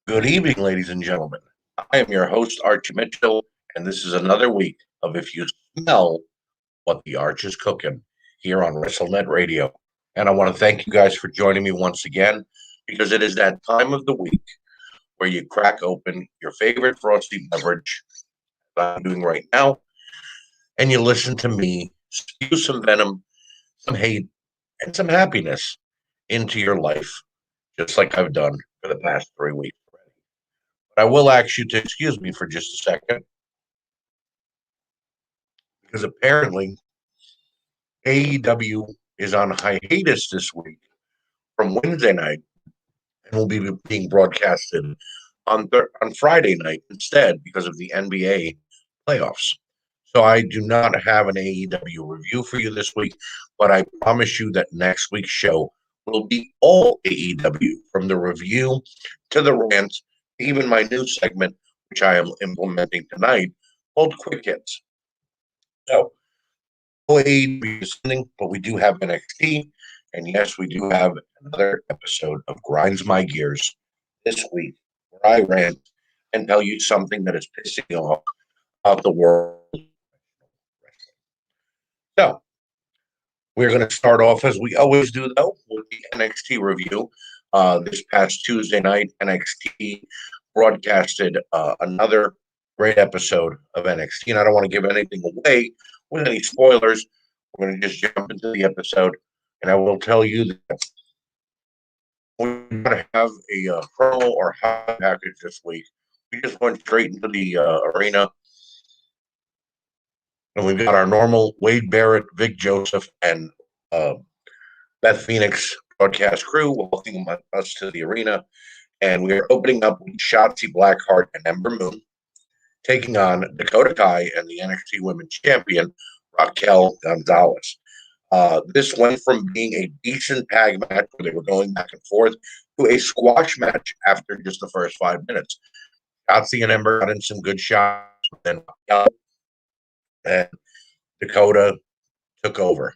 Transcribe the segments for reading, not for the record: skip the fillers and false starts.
Good evening, ladies and gentlemen. I am your host, Archie Mitchell, and this is another week of If You Smell What the Arch is Cooking here on WrestleNet Radio. And I want to thank you guys for joining me once again because it is that time of the week where you crack open your favorite frosty beverage, that I'm doing right now, and you listen to me spew some venom, some hate, and some happiness into your life, just like I've done for the past 3 weeks. But I will ask you to excuse me for just a second because apparently AEW is on hiatus this week from Wednesday night and will be being broadcasted on Friday night instead because of the NBA playoffs. So I do not have an AEW review for you this week, but I promise you that next week's show will be all AEW from the review to the rants, even my new segment, which I am implementing tonight, called Quick Hits. So no AEW descending, but we do have NXT. And yes, we do have another episode of Grinds My Gears this week, where I rant and tell you something that is pissing me off about the world. So we're going to start off as we always do, though, with the NXT review. This past Tuesday night, NXT broadcasted another great episode of NXT, and I don't want to give anything away with any spoilers. We're going to just jump into the episode, and I will tell you that we're going to have a promo or high package this week. We just went straight into the arena, and we've got our normal Wade Barrett, Vic Joseph, and uh, Beth Phoenix broadcast crew welcoming us to the arena. And we are opening up with Shotzi Blackheart and Ember Moon taking on Dakota Kai and the NXT Women's Champion, Raquel Gonzalez. This went from being a decent tag match where they were going back and forth to a squash match after just the first 5 minutes. Shotzi and Ember got in some good shots, then Raquel and Dakota took over.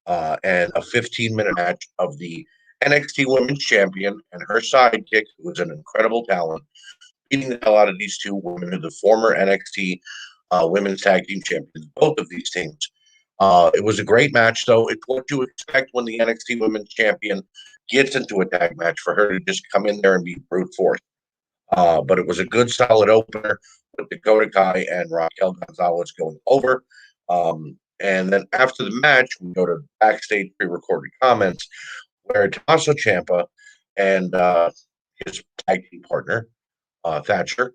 And a 15-minute match of the NXT Women's Champion and her sidekick, who was an incredible talent, beating the hell out of these two women, who are the former NXT Women's Tag Team Champions, both of these teams. It was a great match, though. It's what you expect when the NXT Women's Champion gets into a tag match, for her to just come in there and be brute force. But it was a good, solid opener with Dakota Kai and Raquel Gonzalez going over. And then after the match, we go to backstage pre-recorded comments where Tommaso Ciampa and his tag team partner, Thatcher,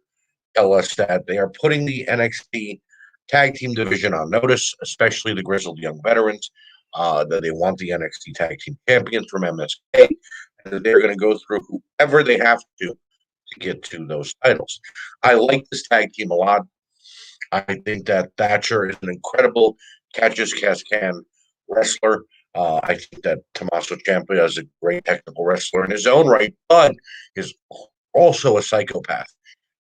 tell us that they are putting the NXT tag team division on notice, especially the grizzled young veterans, that they want the NXT tag team champions from MSK, and that they're going to go through whoever they have to get to those titles. I like this tag team a lot. I think that Thatcher is an incredible catch-as-can wrestler. I think that Tommaso Ciampa is a great technical wrestler in his own right, but is also a psychopath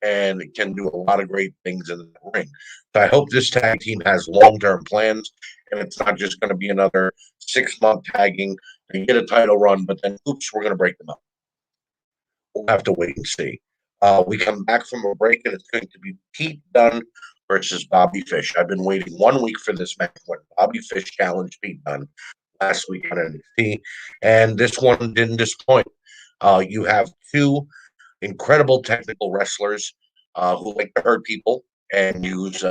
and can do a lot of great things in the ring. So I hope this tag team has long-term plans, and it's not just going to be another 6-month tagging and get a title run, but then, oops, we're going to break them up. We'll have to wait and see. We come back from a break, and it's going to be Pete Dunne versus Bobby Fish. I've been waiting 1 week for this match when Bobby Fish challenged Pete Dunne last week on NXT, and this one didn't disappoint. You have two incredible technical wrestlers who like to hurt people and use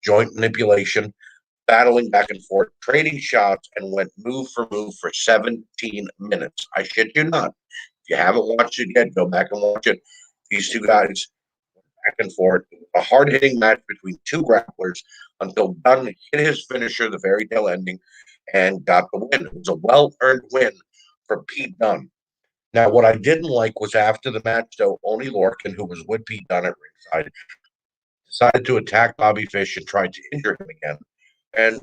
joint manipulation, battling back and forth, trading shots, and went move for 17 minutes. I shit you not. If you haven't watched it yet, go back and watch it. These two guys back and forth. A hard hitting match between two grapplers until Dunn hit his finisher, the very tail ending, and got the win. It was a well earned win for Pete Dunne. Now, what I didn't like was after the match, though, Oney Lorcan, who was with Pete Dunne at ringside, decided to attack Bobby Fish and tried to injure him again. And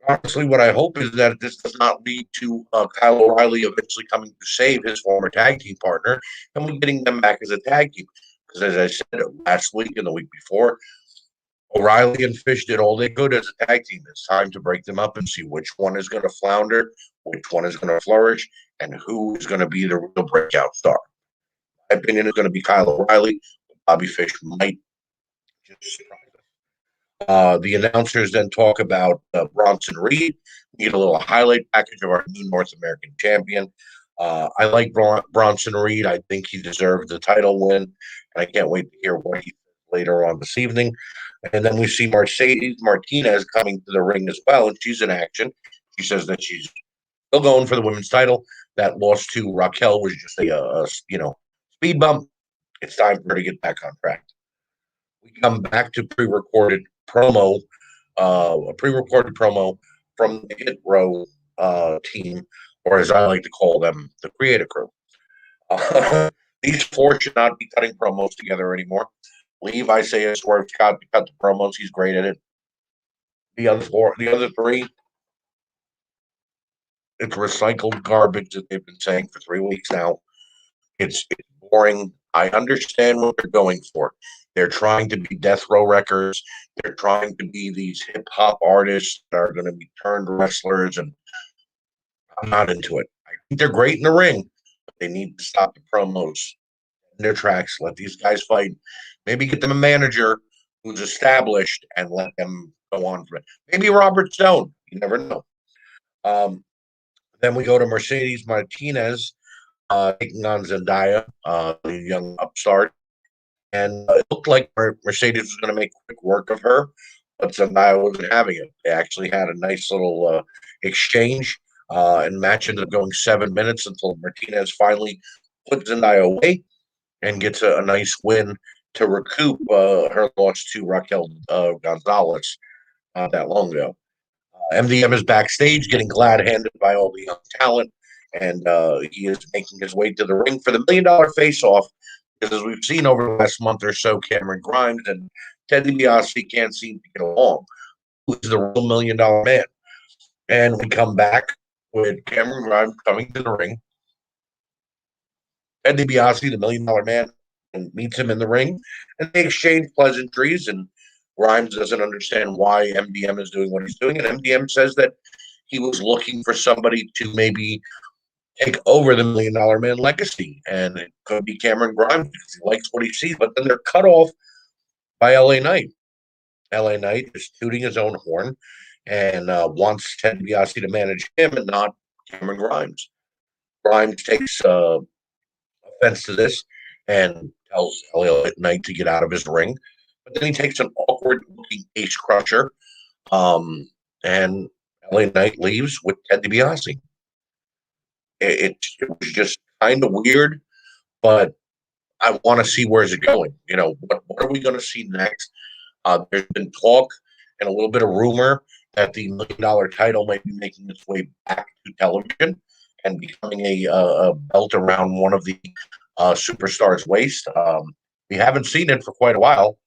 honestly, what I hope is that this does not lead to Kyle O'Reilly eventually coming to save his former tag team partner and we getting them back as a tag team. Because as I said last week and the week before, O'Reilly and Fish did all they could as a tag team. It's time to break them up and see which one is going to flounder, which one is going to flourish, and who is going to be the real breakout star. My opinion is going to be Kyle O'Reilly. Bobby Fish might just surprise us. The announcers then talk about Bronson Reed. We get a little highlight package of our new North American champion. I like Bronson Reed. I think he deserved the title win. And I can't wait to hear what he says later on this evening. And then we see Mercedes Martinez coming to the ring as well, and she's in action. She says that she's still going for the women's title. That loss to Raquel was just a speed bump. It's time for her to get back on track. We come back to a pre-recorded promo from the Hit Row team, or as I like to call them, the Creative Crew. These four should not be cutting promos together anymore. Leave Isaiah Swerve Scott to cut the promos. He's great at it. The other three, it's recycled garbage that they've been saying for 3 weeks now. It's boring. I understand what they're going for. They're trying to be death row records. They're trying to be these hip hop artists that are going to be turned wrestlers, and I'm not into it. I think they're great in the ring, but they need to stop the promos in their tracks. Let these guys fight. Maybe get them a manager who's established and let them go on for it. Maybe Robert Stone. You never know. Um, then we go to Mercedes Martinez taking on Zendaya, the young upstart. And it looked like Mercedes was going to make quick work of her, but Zendaya wasn't having it. They actually had a nice little exchange, and match ended up going 7 minutes until Martinez finally puts Zendaya away and gets a nice win to recoup her loss to Raquel Gonzalez not that long ago. MDM is backstage getting glad handed by all the young talent, and he is making his way to the ring for the $1 million face off. Because as we've seen over the last month or so, Cameron Grimes and Ted DiBiase can't seem to get along. Who's the real $1 million man? And we come back with Cameron Grimes coming to the ring. Ted DiBiase, the $1 million man, and meets him in the ring, and they exchange pleasantries. And Grimes doesn't understand why MDM is doing what he's doing, and MDM says that he was looking for somebody to maybe take over the $1 million man legacy, and it could be Cameron Grimes because he likes what he sees. But then they're cut off by LA Knight. LA Knight is tooting his own horn and wants Ted DiBiase to manage him and not Cameron Grimes. Grimes takes offense to this and tells LA Knight to get out of his ring. But then he takes an awkward looking ace crusher, and LA Knight leaves with Ted DiBiase. It was just kind of weird, but I want to see where's it going. What are we going to see next? There's been talk and a little bit of rumor that the $1 million title might be making its way back to television and becoming a belt around one of the superstars' waist. We haven't seen it for quite a while.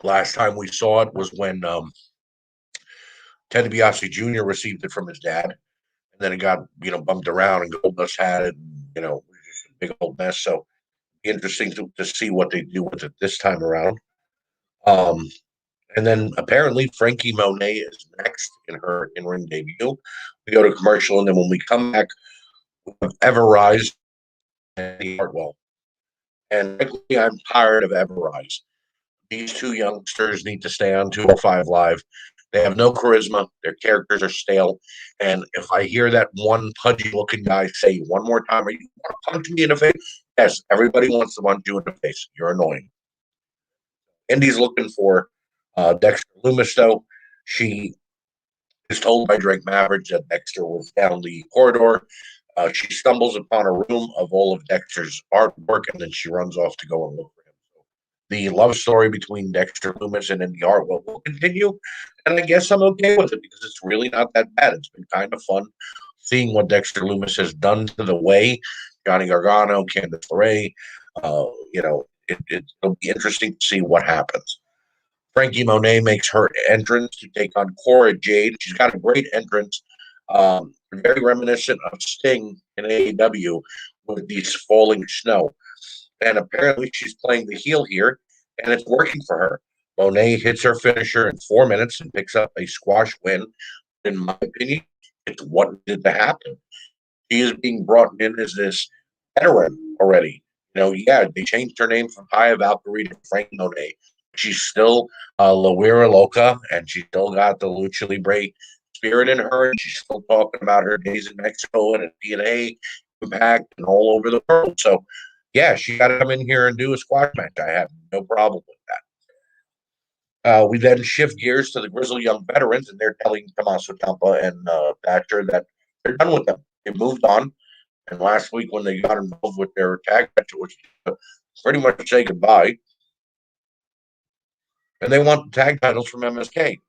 Last time we saw it was when Ted DiBiase Jr. received it from his dad, and then it got bumped around, and Goldust had it. It was just a big old mess. So interesting to see what they do with it this time around. And then apparently Frankie Monet is next in her in-ring debut. We go to commercial, and then when we come back, we have Everrise and Hartwell. And frankly, I'm tired of Everrise. These two youngsters need to stay on 205 Live. They have no charisma. Their characters are stale. And if I hear that one pudgy-looking guy say one more time, "Are you want to punch me in the face?" Yes, everybody wants to punch you in the face. You're annoying. Indy's looking for Dexter Loomis, though. She is told by Drake Maverick that Dexter was down the corridor. She stumbles upon a room of all of Dexter's artwork, and then she runs off to go and look for him. The love story between Dexter Loomis and Indy Hartwell will continue, and I guess I'm okay with it because it's really not that bad. It's been kind of fun seeing what Dexter Loomis has done to the way. Johnny Gargano, Candice LeRae. It'll be interesting to see what happens. Frankie Monet makes her entrance to take on Cora Jade. She's got a great entrance, very reminiscent of Sting in AEW with these falling snow. And apparently she's playing the heel here, and it's working for her. Monet hits her finisher in 4 minutes and picks up a squash win. In my opinion, It's what needed to happen. She is being brought in as this veteran already. Yeah, they changed her name from Haya Valkyrie to Frank Monet. She's still Lawira Loca, and she's still got the Lucha Libre spirit in her. And she's still talking about her days in Mexico and at DNA Impact and all over the world. So, yeah, she got to come in here and do a squash match. I have no problem with that. We then shift gears to the Grizzled Young Veterans, and they're telling Tommaso Ciampa and Thatcher that they're done with them. They moved on. And last week, when they got involved with their tag match, it was pretty much say goodbye. And they want the tag titles from MSK.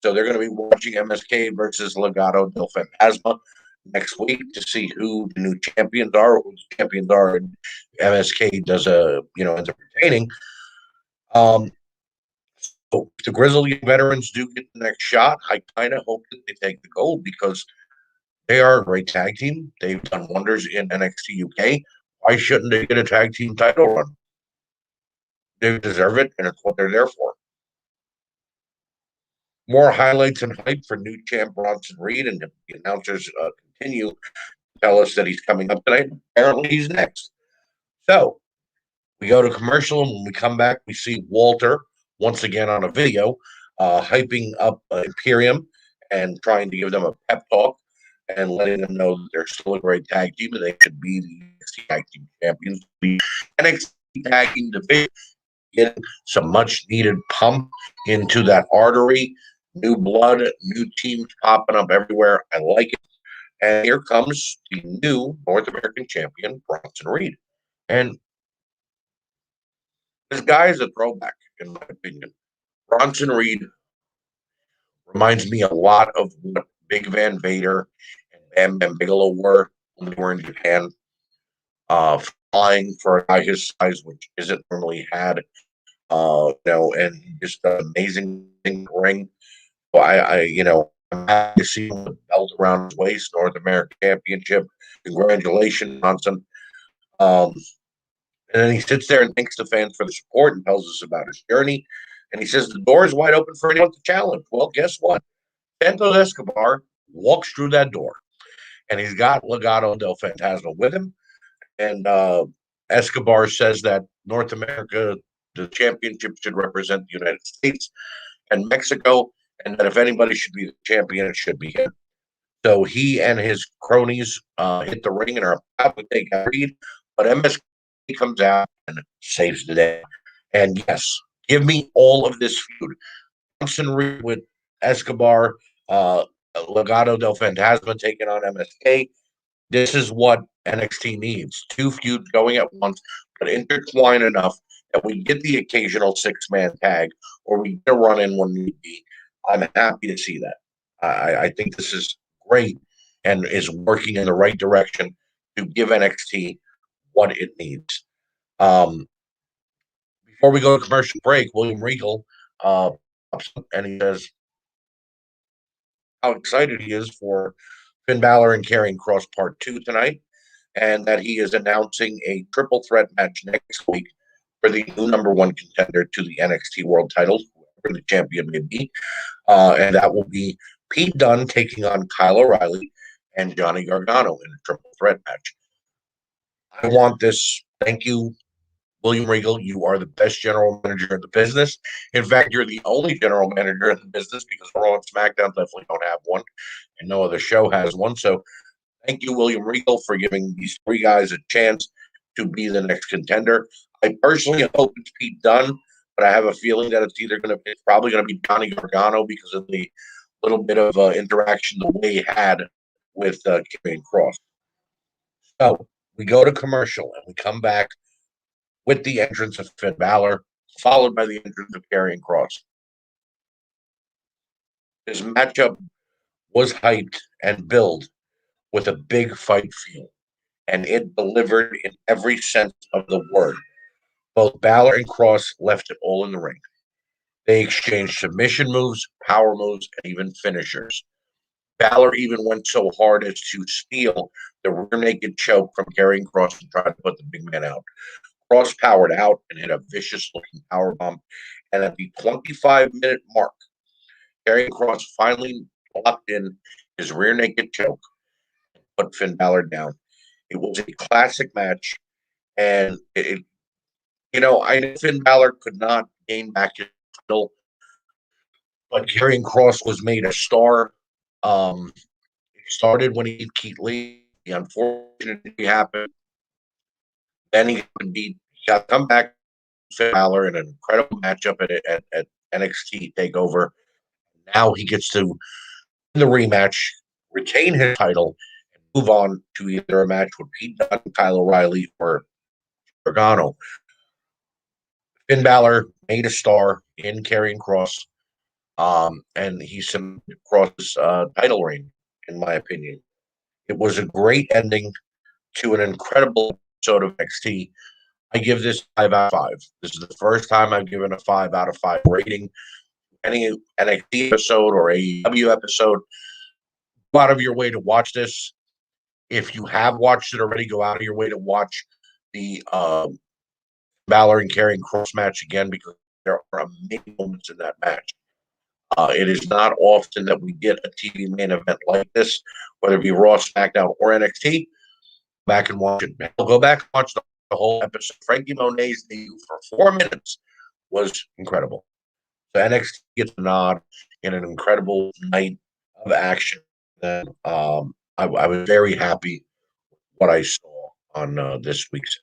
So they're going to be watching MSK versus Legado del Fantasma next week to see who the new champions are, who the champions are, and MSK does ends up retaining. So if the Grizzly veterans do get the next shot, I kind of hope that they take the gold because they are a great tag team. They've done wonders in NXT UK. Why shouldn't they get a tag team title run? They deserve it, and it's what they're there for. More highlights and hype for new champ Bronson Reed, and the announcers continue to tell us that he's coming up tonight. Apparently, he's next. So we go to commercial, and when we come back, we see Walter once again on a video, hyping up Imperium and trying to give them a pep talk and letting them know that they're still a great tag team and they could be the NXT tag team champions. The NXT tag team division getting some much needed pump into that artery. New blood, new teams popping up everywhere. I like it. And here comes the new North American champion, Bronson Reed. And this guy is a throwback, in my opinion. Bronson Reed reminds me a lot of what Big Van Vader and Bam Bam Bigelow were when they were in Japan. Flying for a guy his size, which isn't normally had. And just an amazing ring. So I'm happy to see him with the belt around his waist, North American Championship. Congratulations, Johnson. And then he sits there and thanks the fans for the support and tells us about his journey. And he says the door is wide open for anyone to challenge. Well, guess what? Santos Escobar walks through that door, and he's got Legado del Fantasma with him. And Escobar says that North America, the championship should represent the United States and Mexico, and that if anybody should be the champion, it should be him. So he and his cronies hit the ring and are about to take a lead, but MSK comes out and saves the day. And yes, give me all of this feud. Thompson Reed with Escobar, Legado del Fantasma taking on MSK. This is what NXT needs. Two feuds going at once, but intertwined enough that we get the occasional six-man tag or we get a run-in when need be. I'm happy to see that. I think this is great and is working in the right direction to give NXT what it needs. Before we go to commercial break, William Regal and he says how excited he is for Finn Balor and Karrion Kross Part 2 tonight, and that he is announcing a triple threat match next week for the new number one contender to the NXT World title, whoever the champion may be. And that will be Pete Dunne taking on Kyle O'Reilly and Johnny Gargano in a triple threat match. I want this. Thank you, William Regal. You are the best general manager in the business. In fact, you're the only general manager in the business because Raw and SmackDown definitely don't have one, and no other show has one. So thank you, William Regal, for giving these three guys a chance to be the next contender. I personally hope it's Pete Dunne, but I have a feeling that it's probably going to be Johnny Gargano because of the little bit of interaction the way he had with Karrion Kross. So we go to commercial and we come back with the entrance of Finn Balor, followed by the entrance of Karrion Kross. This matchup was hyped and billed with a big fight feel, and it delivered in every sense of the word. Both Balor and Kross left it all in the ring. They exchanged submission moves, power moves, and even finishers. Balor even went so hard as to steal the rear naked choke from Karrion Kross and try to put the big man out. Kross powered out and hit a vicious-looking powerbomb. And at the 25-minute mark, Karrion Kross finally locked in his rear naked choke, put Finn Balor down. It was a classic match, and I know Finn Balor could not gain back his title, but Karrion Kross was made a star. It started when he beat Keith Lee. The unfortunate thing happened. Then he got come back Finn Balor in an incredible matchup at NXT Takeover. Now he gets to win the rematch, retain his title, and move on to either a match with Pete Dunne, Kyle O'Reilly, or Gargano. Finn Balor made a star in Karrion Kross, and he cemented Kross's title reign, in my opinion. It was a great ending to an incredible episode of NXT. I give this 5 out of 5. This is the first time I've given a 5 out of 5 rating. Any NXT episode or AEW episode, go out of your way to watch this. If you have watched it already, go out of your way to watch the Balor and Karrion Kross match again, because there are amazing moments in that match. It is not often that we get a TV main event like this, whether it be Raw, SmackDown, or NXT. Back and watch it. I'll go back and watch the whole episode. Frankie Monet's debut for 4 minutes was incredible. So NXT gets a nod in an incredible night of action. And I was very happy with what I saw on this week's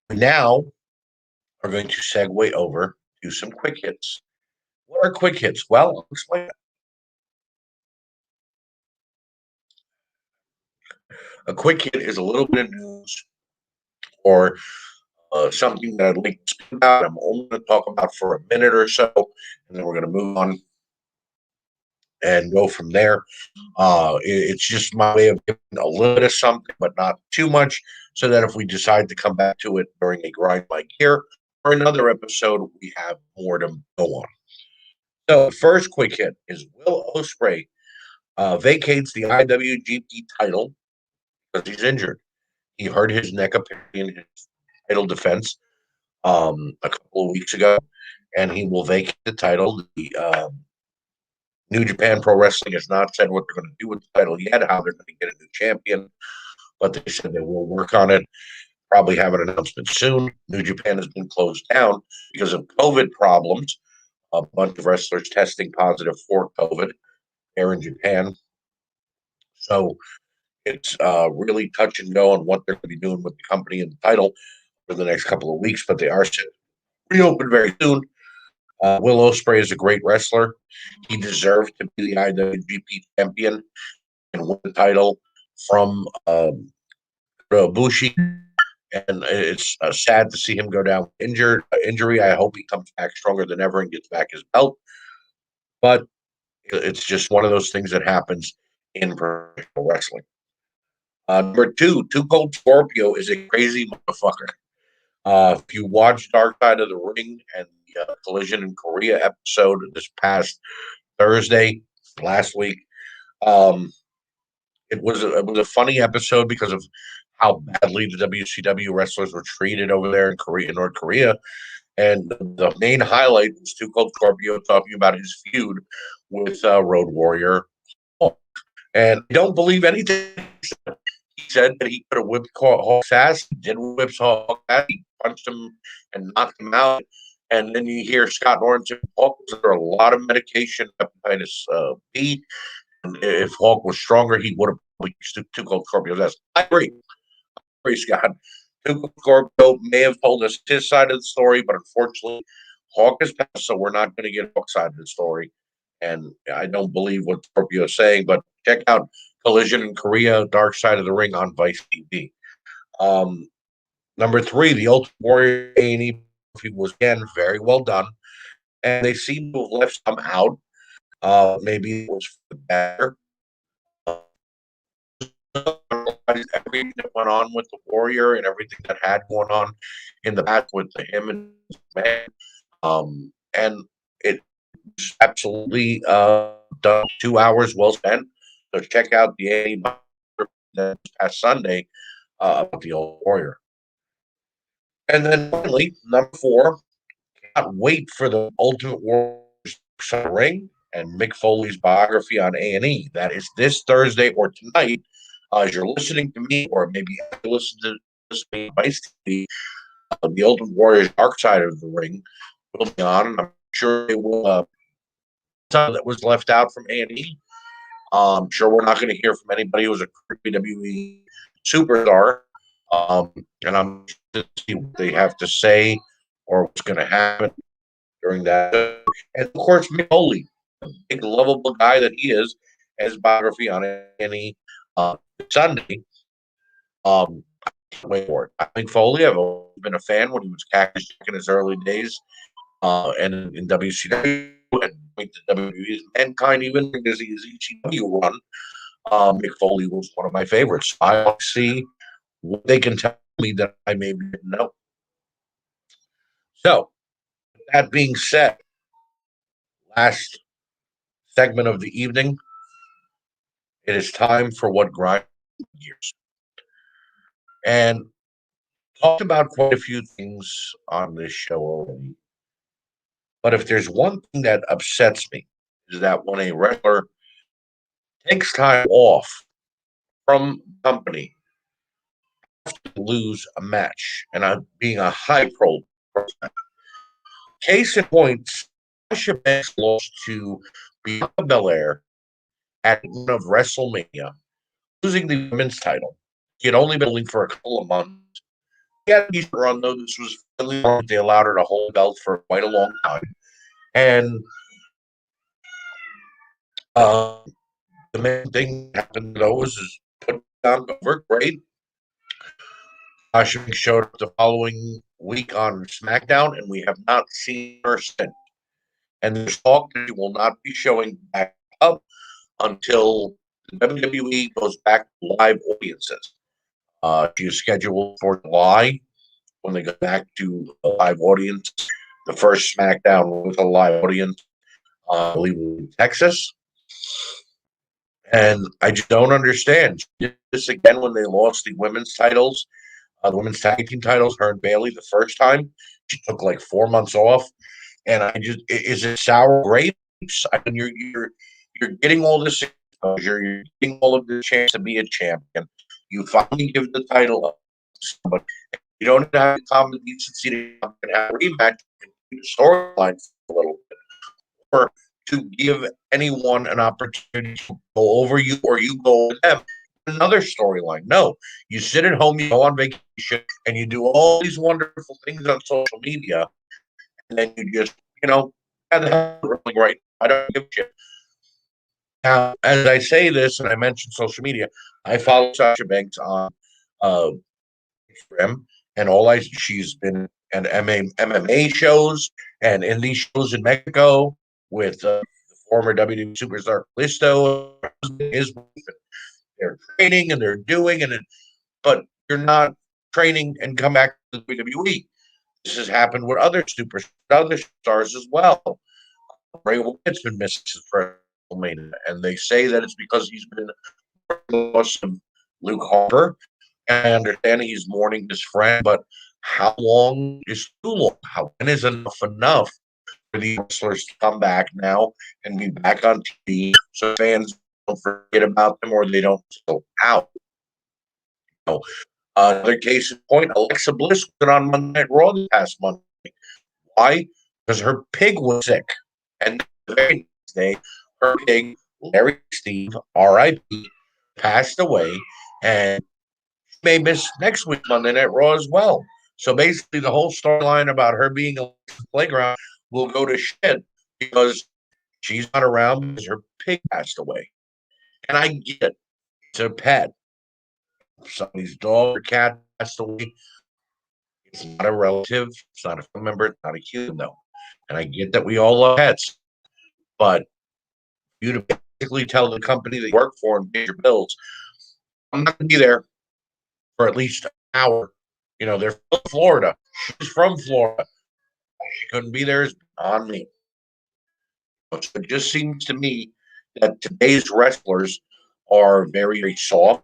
episode. Now are going to segue over to some quick hits. What are quick hits? Well, I'll explain that. A quick hit is a little bit of news or something that I'd like to speak about. I'm only going to talk about for a minute or so, and then we're going to move on and go from there. It's just my way of giving a little bit of something, but not too much, so that if we decide to come back to it during a grind my gear or another episode, we have more to go on. So, first quick hit is Will Ospreay vacates the IWGP title because he's injured. He hurt his neck apparently in his title defense a couple of weeks ago, and he will vacate the title. The New Japan Pro Wrestling has not said what they're going to do with the title yet, how they're going to get a new champion, but they said they will work on it. Probably have an announcement soon. New Japan has been closed down because of COVID problems. A bunch of wrestlers testing positive for COVID there in Japan. So it's really touch and go on what they're going to be doing with the company and the title for the next couple of weeks, but they are set to reopen very soon. Will Ospreay is a great wrestler. He deserved to be the IWGP champion and win the title from Bushi. And it's sad to see him go down with injury. I hope he comes back stronger than ever and gets back his belt. But it's just one of those things that happens in professional wrestling. Number two, Too Cold Scorpio is a crazy motherfucker. If you watch Dark Side of the Ring and the Collision in Korea episode this past Thursday, last week, it was a funny episode because of how badly the WCW wrestlers were treated over there in North Korea. And the main highlight was Too Cold Scorpio talking about his feud with Road Warrior. And I don't believe anything he said that he could have whipped Hawk's ass. He did whip Hawk's ass. He punched him and knocked him out. And then you hear Scott Norton say Hawk was under a lot of medication, hepatitis B. And if Hawk was stronger, he would have probably Too Cold Scorpio's ass. I agree, Scott. Too Cold Scorpio may have told us his side of the story, but unfortunately, Hawk is passed, so we're not going to get Hawk's side of the story. And I don't believe what Scorpio is saying, but check out Collision in Korea, Dark Side of the Ring on Vice TV. Number three, the Ultimate Warrior A&E was again very well done, and they seem to have left some out. Maybe it was for the better. Everything that went on with the Warrior and everything that had going on in the past with him and his man, and it was absolutely done. 2 hours well spent. So check out the A&E this past Sunday about the old Warrior. And then finally, number four, cannot wait for the Ultimate Warrior ring and Mick Foley's biography on A&E. That is this Thursday or tonight. As you're listening to me, or maybe you listen to this on Vice TV, the Ultimate Warrior's Dark Side of the Ring will be on, and I'm sure they will. Something that was left out from A&E. I'm sure we're not going to hear from anybody who's a WWE superstar. And I'm to see what they have to say or what's going to happen during that. And of course, Mick Foley, the big lovable guy that he is, his biography on any Sunday. I can't wait for it. I think Foley, I've always been a fan when he was Cactus Jack in his early days, and in WCW and the WWE's Mankind, even in his ECW run. Mick Foley was one of my favorites. I want to see what they can tell me that I maybe didn't know. So, that being said, last segment of the evening, it is time for what grinds gears. And talked about quite a few things on this show already. But if there's one thing that upsets me, is that when a wrestler takes time off from the company to lose a match, and I'm being a high pro person. Case in point, Sasha Banks lost to Bianca Belair at one of WrestleMania, losing the women's title. He had only been holding for a couple of months. He had a decent run, though. This was really long. They allowed her to hold belt for quite a long time. And uh, the main thing that happened, though, is put down over. Great. Sasha Banks showed up the following week on SmackDown, and we have not seen her since. And there's talk that she will not be showing back up until the WWE goes back to live audiences. She is scheduled for July when they go back to a live audience. The first SmackDown with a live audience, I believe, in Texas. And I just don't understand. She did this again when they lost the women's titles, the women's tag team titles, her and Bayley the first time. She took like 4 months off. And I just, is it sour grapes? I mean, you're getting all this exposure, you're getting all of the chance to be a champion. You finally give the title up to somebody. You don't have the common decency to have a rematch, the storyline a little bit, or to give anyone an opportunity to go over you or you go over them. Another storyline. No, you sit at home, you go on vacation, and you do all these wonderful things on social media, and then you just, right. I don't give a shit. Now, as I say this, and I mentioned social media, I follow Sasha Banks on uh, Instagram, and she's been in MMA shows and indie shows in Mexico with the former WWE superstar Listo, his wife. They're training and they're doing but you're not training and come back to the WWE. This has happened with other stars as well. Bray Wyatt's been missing for WrestleMania, and they say that it's because he's been lost of Luke Harper. And I understand he's mourning his friend, but how long is too long? When is enough for the wrestlers to come back now and be back on TV so fans don't forget about them or they don't go out? Another case in point, Alexa Bliss was on Monday Night Raw this past Monday. Why? Because her pig was sick. And the very next day, her pig, Larry Steve, R.I.P., passed away, and she may miss next week Monday Night Raw as well. So basically, the whole storyline about her being a playground will go to shit because she's not around because her pig passed away. And I get it. It's a pet. If somebody's dog or cat passed away, it's not a relative, it's not a family member, it's not a human, though. And I get that we all love pets, but you to basically tell the company that you work for and pay your bills, I'm not going to be there for at least an hour. They're from Florida. She's from Florida. She couldn't be there is on me. So it just seems to me that today's wrestlers are very, very soft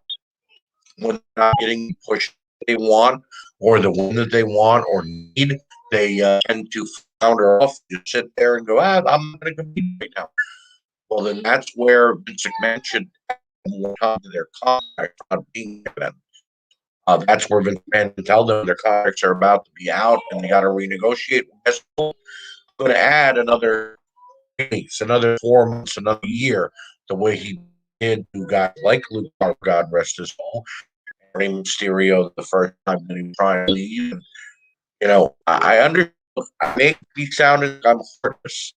when they're not getting pushed they want or the one that they want or need. They tend to flounder off, just sit there and go, I'm not going to compete right now. Well, then that's where Vince McMahon should add more time to their contract not being there. That's where Vince McMahon can tell them their contracts are about to be out and they got to renegotiate. Guess what? I'm going to add another weeks, another 4 months, another year, the way he did to guys like Luke Harper, God rest his soul, Rey Mysterio the first time that he was trying to leave. I understand. I may be sounding like I'm heartless.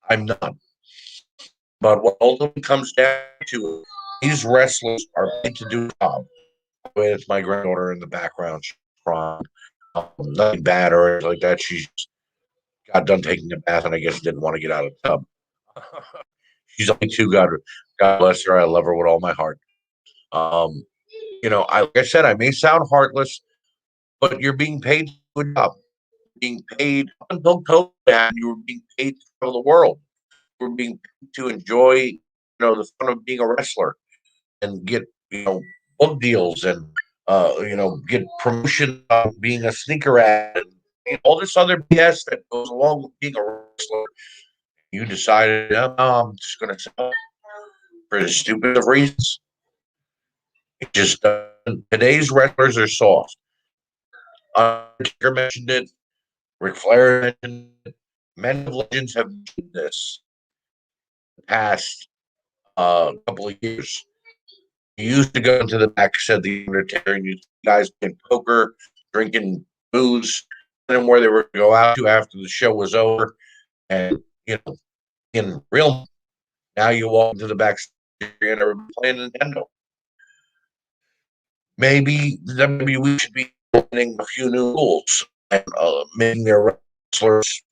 I'm not. But what ultimately comes down to, these wrestlers are paid to do a job. It's my granddaughter in the background. She's crying. Nothing bad or anything like that. She got done taking a bath and I guess didn't want to get out of the tub. She's only two. God bless her. I love her with all my heart. Um, like I said, I may sound heartless, but you're being paid to do a job. Being paid until COVID happened, you were being paid to travel the world. You were being paid to enjoy, the fun of being a wrestler and get, book deals and, get promotion of being a sneaker ad and all this other BS that goes along with being a wrestler. You decided, no, I'm just going to sell for the stupid of reasons. It just today's wrestlers are soft. Undertaker mentioned it. Ric Flair mentioned it. Men of Legends have mentioned this the past couple of years. You used to go into the back, said the Undertaker, and you guys playing poker, drinking booze, and where they were to go out to after the show was over, and in real. Now you walk into the back and everybody playing Nintendo. Maybe WWE should be implementing a few new rules and making their wrestlers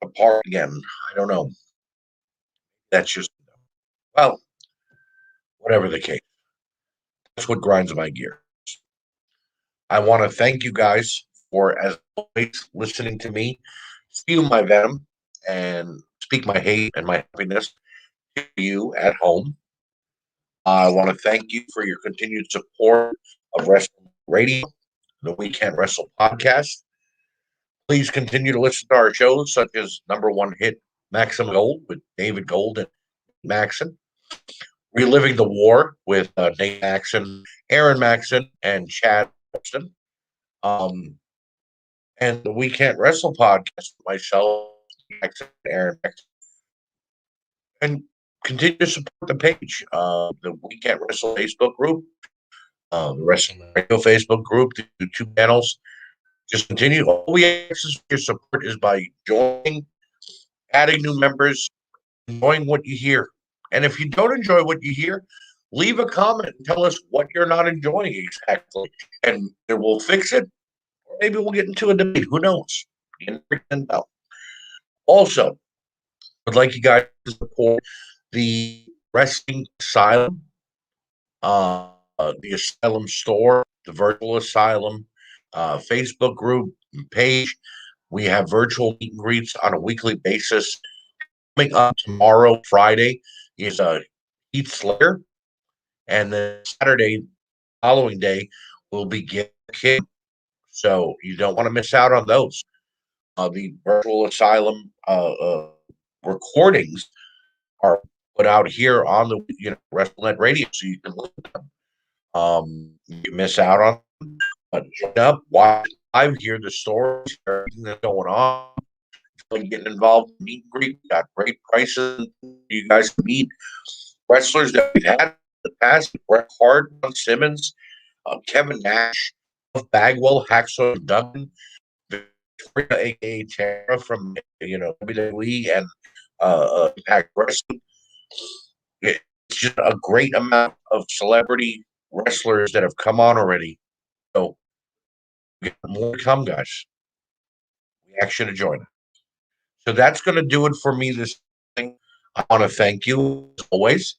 apart again. I don't know. That's just, well, whatever the case. That's what grinds my gears. I want to thank you guys for, as always, listening to me spew my venom and speak my hate and my happiness to you at home. I want to thank you for your continued support of Wrestling Radio, the We Can't Wrestle podcast. Please continue to listen to our shows, such as number one hit Maxim Gold with David Gold and Maxon, Reliving the War with Nate Maxon, Aaron Maxon, and Chad Weston, and the We Can't Wrestle podcast with myself, Maxon, Aaron Maxon, and continue to support the page, the We Can't Wrestle Facebook group, the Wrestling Radio Facebook group, the YouTube channels. Just continue. All we ask for your support is by joining, adding new members, enjoying what you hear. And if you don't enjoy what you hear, leave a comment and tell us what you're not enjoying exactly. And we'll fix it. Or maybe we'll get into a debate. Who knows? You never can tell. Also, I'd like you guys to support the Wrestling Asylum, the Asylum store, the Virtual Asylum Facebook group and page. We have virtual meet and greets on a weekly basis. Coming up tomorrow, Friday, is Heath Slater, and then Saturday, following day, will be Get Kid. So you don't want to miss out on those. The Virtual Asylum recordings are put out here on the WrestleNet Radio, so you can look at them. You miss out on them, but join up, watch live, hear the stories, everything that's going on. Getting involved in meet and greet. We got great prices. You guys can meet wrestlers that we've had in the past: Bret Hart, Ron Simmons, Kevin Nash, Bagwell, Hacksaw Duggan, Victoria, aka Tara from WWE and Impact Wrestling. It's just a great amount of celebrity wrestlers that have come on already. So we got more to come, guys. We ask you to join. So that's going to do it for me this thing. I want to thank you as always.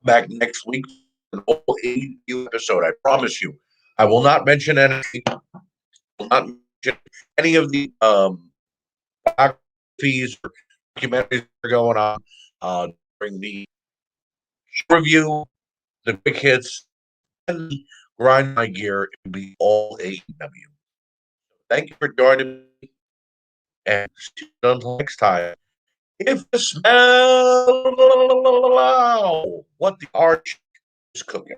Back next week for an all AEW episode. I promise you. I will not mention anything. I will not mention any of the biographies or documentaries that are going on during the review, the quick hits, and grind my gear. It will be all AEW. Thank you for joining me. And until next time. If you smell what the arch is cooking.